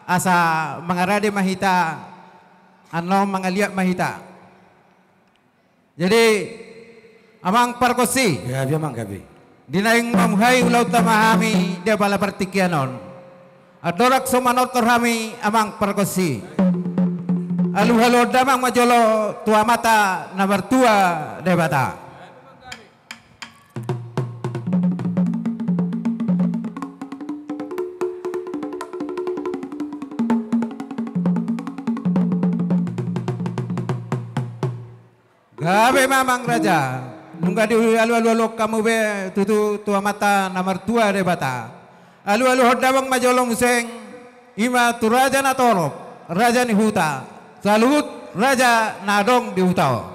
asa mangarade mahita ano mangaliak mahita. Jadi amang parkosi. Ya biar mang gabi. Dinaing mamuhay ulaw tamahami dia bala partikianon. Adorak sumanotor hami amang parkosi. Alu-halo damang majolo tua mata na bertua debata. Gabe mamang raja, nungga di alu-alu kamu be tutu tua mata nomor tua de bata. Alu-alu hodawang majolong seng ima tu raja na torok, raja ni huta, salut raja nadong di hutao.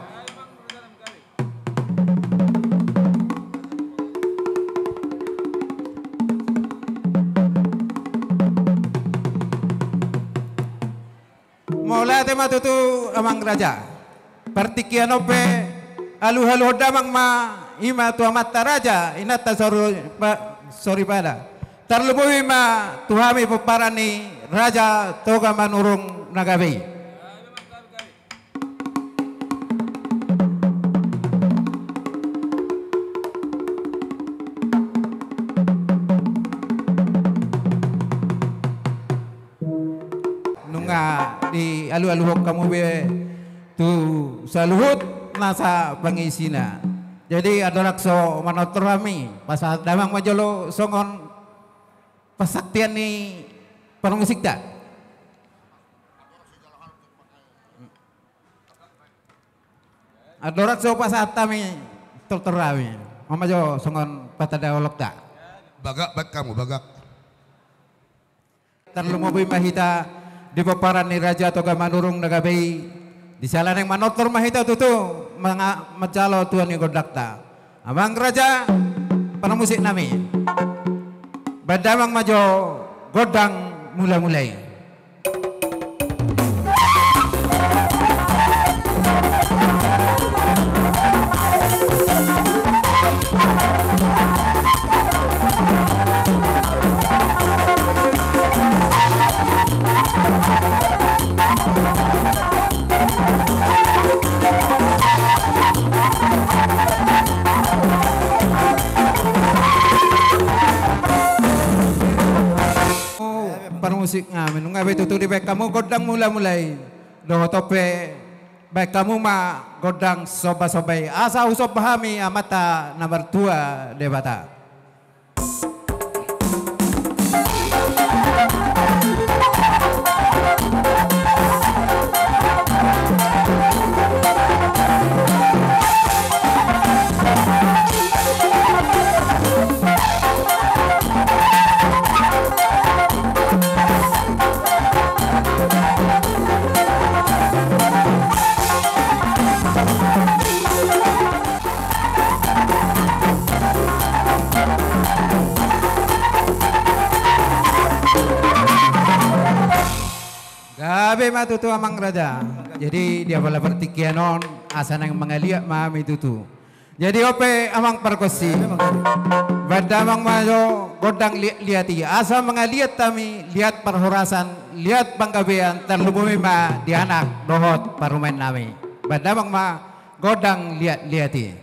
Mola tema tutu amang raja. Partikian ope alu-halu damang ma ima tua mata raja inata sorry pada terlebih ima tuhami peparani raja toga manurung nagabe nunga di alu-alu kamu be tu saluhut nasa pangisina. Jadi ada rakso manotorami pasal damang majolo songon pasaktian ni permusik dah. Ada rakso pasal tami terterami. Mamajo songon patada olok dah. Bagak bak kamu bagak. Terlumobi mahita di paparan ni raja atau gamanurung nagabay. Di salah yang manotor mahita tutu macalo tuan ni godakta. Abang raja pemusik nami. Badamang majo godang mulai-mulai. Musik ngamen ngabe tutu di baik kamu godang mulai doh tope baik kamu ma godang soba-sobai asa usop pahami amata nomor tua debata. Gabe matutu amang raja. Jadi dia bala pertikianon asan yang mengaliak mami tutu. Jadi ope amang perkosi. Badamang majo godang liati asa mengaliat tami lihat perhorasan lihat banggabean terlubumi ma di anak dohot parumen nami. Badamang ma godang liati.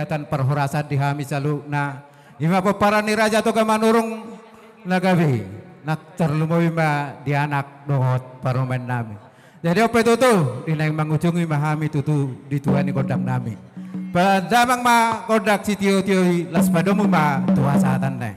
kegiatan perhorasan di hami salukna. Ima peparani raja to kamanurung nagabi. Nak terlumoy ma di anak dohot parumen nami. Jadi ope tutu dinang mangujungi mahami tutu di tuani kodang nami. Padamang ma kodak si tio-tio las padomu ma tuwa satan ne.